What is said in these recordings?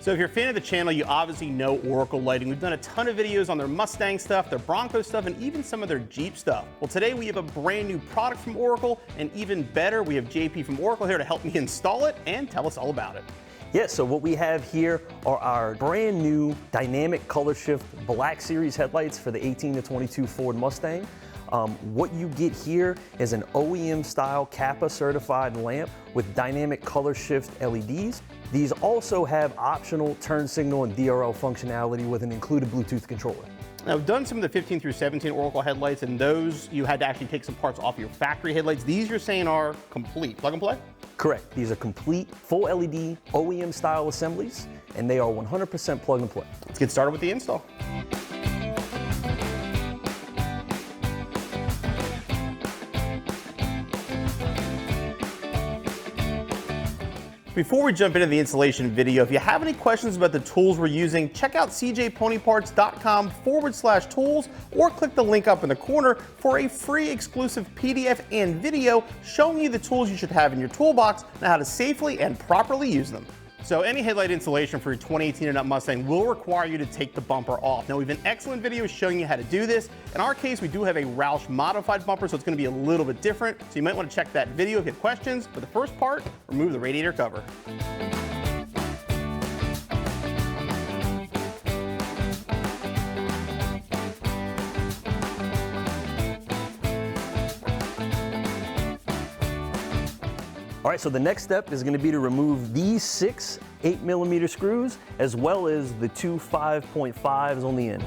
So if you're a fan of the channel, you obviously know Oracle Lighting. We've done a ton of videos on their Mustang stuff, their Bronco stuff, and even some of their Jeep stuff. Well, today we have a brand new product from Oracle, and even better, we have JP from Oracle here to help me install it and tell us all about it. Yeah, so what we have here are our brand new dynamic color shift Black Series headlights for the 18 to 22 Ford Mustang. What you get here is an OEM style Kappa certified lamp with dynamic color shift LEDs. These also have optional turn signal and DRL functionality with an included Bluetooth controller. Now, I've done some of the 15 through 17 Oracle headlights, and those you had to actually take some parts off your factory headlights. These you're saying are complete plug and play? Correct. These are complete full LED OEM style assemblies, and they are 100% plug and play. Let's get started with the install. Before we jump into the installation video, if you have any questions about the tools we're using, check out cjponyparts.com/tools or click the link up in the corner for a free exclusive PDF and video showing you the tools you should have in your toolbox and how to safely and properly use them. So any headlight installation for your 2018 and up Mustang will require you to take the bumper off. Now, we have an excellent video showing you how to do this. In our case, we do have a Roush modified bumper, so it's going to be a little bit different. So you might want to check that video if you have questions. But the first part, remove the radiator cover. All right, so the next step is going to be to remove these 6 8mm screws as well as the 2 5.5s on the end.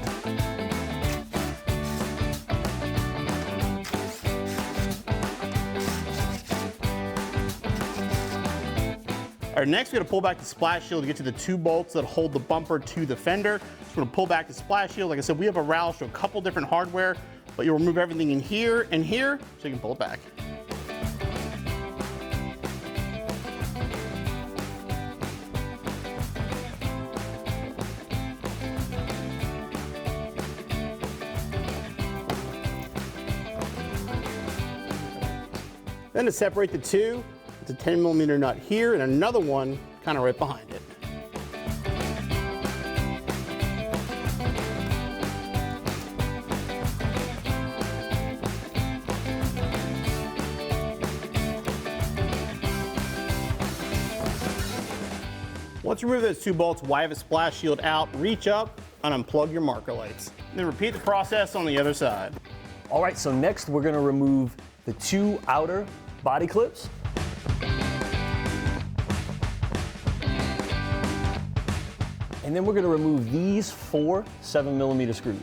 All right, next we got to pull back the splash shield to get to the 2 bolts that hold the bumper to the fender. Just going to pull back the splash shield. Like I said, we have a Roush, so a couple different hardware, but you'll remove everything in here and here so you can pull it back. Then to separate the two, it's a 10mm nut here and another one kind of right behind it. Once you remove those 2 bolts, wire the splash shield out, reach up, and unplug your marker lights. Then repeat the process on the other side. All right, so next we're going to remove the 2 outer body clips. And then we're going to remove these 4 7mm screws.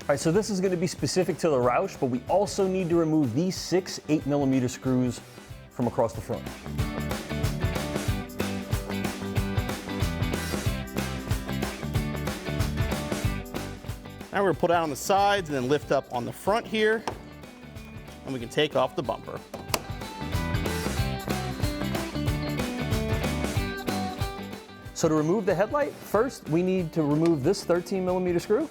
All right, so this is going to be specific to the Roush, but we also need to remove these 6 8mm screws from across the front. Now we're going to pull down on the sides and then lift up on the front here, and we can take off the bumper. So to remove the headlight, first we need to remove this 13mm screw.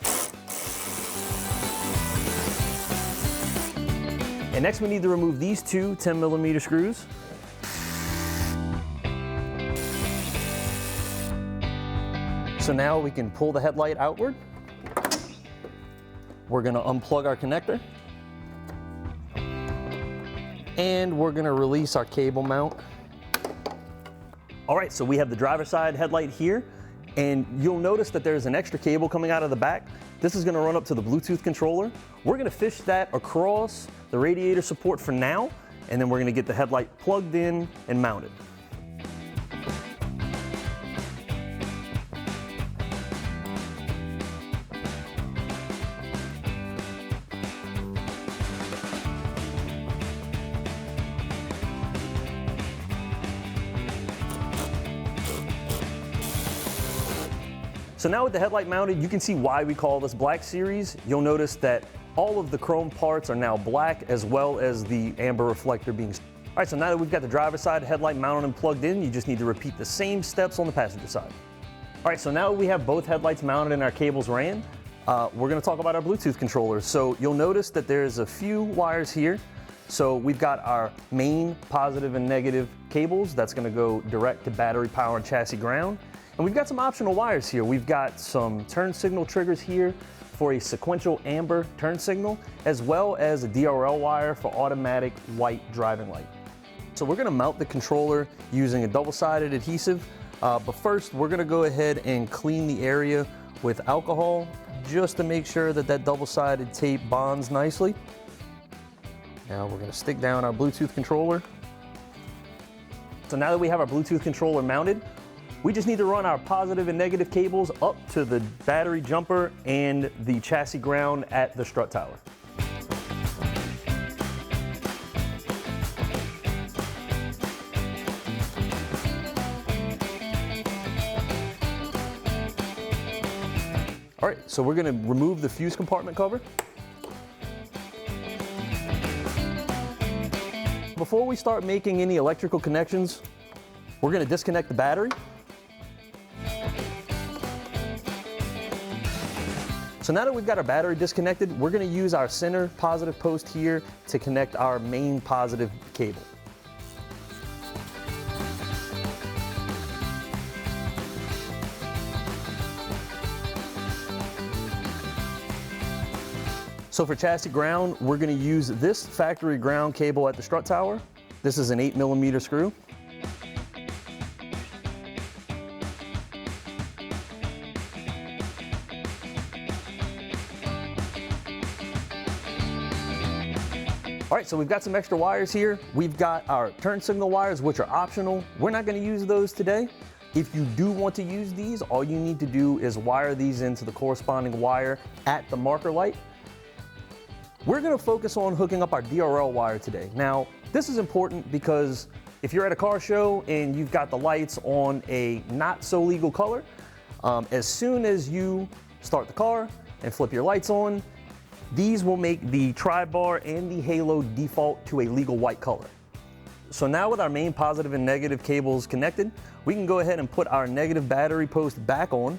And next we need to remove these 2 10mm screws. So now we can pull the headlight outward. We're going to unplug our connector. And we're going to release our cable mount. All right, so we have the driver's side headlight here, and you'll notice that there's an extra cable coming out of the back. This is going to run up to the Bluetooth controller. We're going to fish that across the radiator support for now, and then we're going to get the headlight plugged in and mounted. So now with the headlight mounted, you can see why we call this Black Series. You'll notice that all of the chrome parts are now black, as well as the amber reflector being. All right, so now that we've got the driver's side headlight mounted and plugged in, you just need to repeat the same steps on the passenger side. All right, so now we have both headlights mounted and our cables ran. We're gonna talk about our Bluetooth controllers. So you'll notice that there's a few wires here So we've got our main positive and negative cables. That's gonna go direct to battery, power, and chassis ground. And we've got some optional wires here. We've got some turn signal triggers here for a sequential amber turn signal, as well as a DRL wire for automatic white driving light. So we're gonna mount the controller using a double-sided adhesive, but first we're gonna go ahead and clean the area with alcohol just to make sure that that double-sided tape bonds nicely. Now we're gonna stick down our Bluetooth controller. So now that we have our Bluetooth controller mounted, we just need to run our positive and negative cables up to the battery jumper and the chassis ground at the strut tower. All right, so we're gonna remove the fuse compartment cover. Before we start making any electrical connections, we're gonna disconnect the battery. So now that we've got our battery disconnected, we're gonna use our center positive post here to connect our main positive cable. So for chassis ground, we're gonna use this factory ground cable at the strut tower. This is an 8mm screw. All right, so we've got some extra wires here. We've got our turn signal wires, which are optional. We're not gonna use those today. If you do want to use these, all you need to do is wire these into the corresponding wire at the marker light. We're gonna focus on hooking up our DRL wire today. Now, this is important because if you're at a car show and you've got the lights on a not so legal color, as soon as you start the car and flip your lights on, these will make the tri-bar and the halo default to a legal white color. So now with our main positive and negative cables connected, we can go ahead and put our negative battery post back on.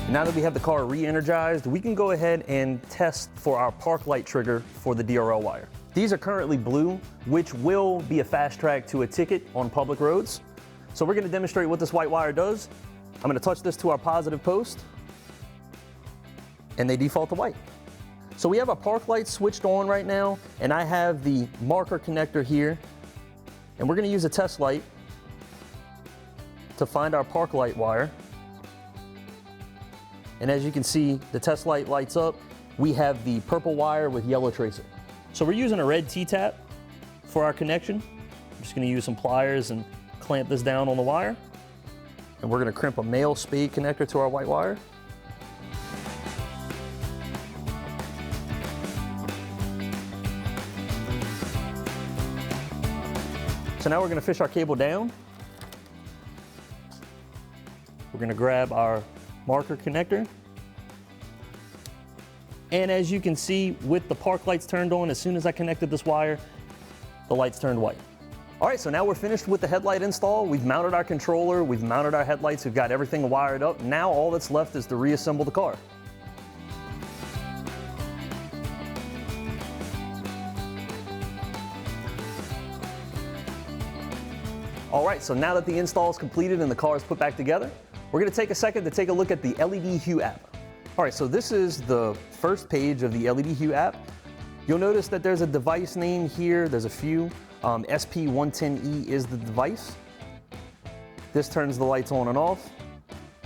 Now that we have the car re-energized, we can go ahead and test for our park light trigger for the DRL wire. These are currently blue, which will be a fast track to a ticket on public roads. So we're gonna demonstrate what this white wire does. I'm gonna touch this to our positive post, and they default to white. So we have our park lights switched on right now, and I have the marker connector here, and we're gonna use a test light to find our park light wire. And as you can see, the test light lights up. We have the purple wire with yellow tracer. So we're using a red T-tap for our connection. I'm just gonna use some pliers and clamp this down on the wire. And we're gonna crimp a male spade connector to our white wire. So now we're gonna fish our cable down. We're gonna grab our marker connector. And as you can see, with the park lights turned on, as soon as I connected this wire, the lights turned white. All right, so now we're finished with the headlight install. We've mounted our controller, we've mounted our headlights, we've got everything wired up. Now all that's left is to reassemble the car. All right, so now that the install is completed and the car is put back together, we're gonna take a second to take a look at the LED Hue app. All right, so this is the first page of the LED Hue app. You'll notice that there's a device name here, there's a few. SP110E is the device. This turns the lights on and off.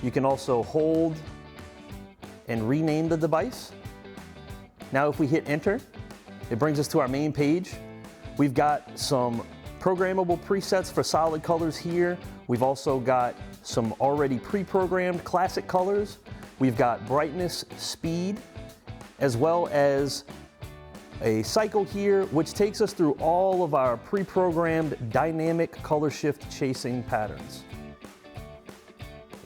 You can also hold and rename the device. Now if we hit enter, it brings us to our main page. We've got some programmable presets for solid colors here. We've also got some already pre-programmed classic colors. We've got brightness, speed, as well as a cycle here, which takes us through all of our pre-programmed dynamic color shift chasing patterns.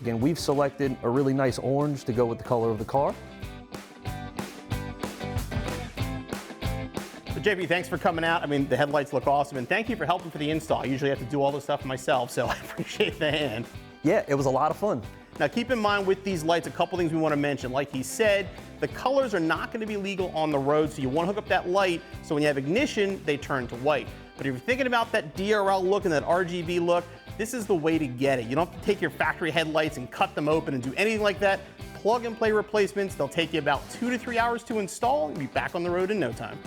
Again, we've selected a really nice orange to go with the color of the car. So JP, thanks for coming out. I mean, the headlights look awesome, and thank you for helping for the install. I usually have to do all this stuff myself, so I appreciate the hand. Yeah, it was a lot of fun. Now keep in mind with these lights, a couple things we want to mention. Like he said, the colors are not going to be legal on the road, so you want to hook up that light so when you have ignition, they turn to white. But if you're thinking about that DRL look and that RGB look, this is the way to get it. You don't have to take your factory headlights and cut them open and do anything like that. Plug and play replacements, they'll take you about 2 to 3 hours to install and be back on the road in no time.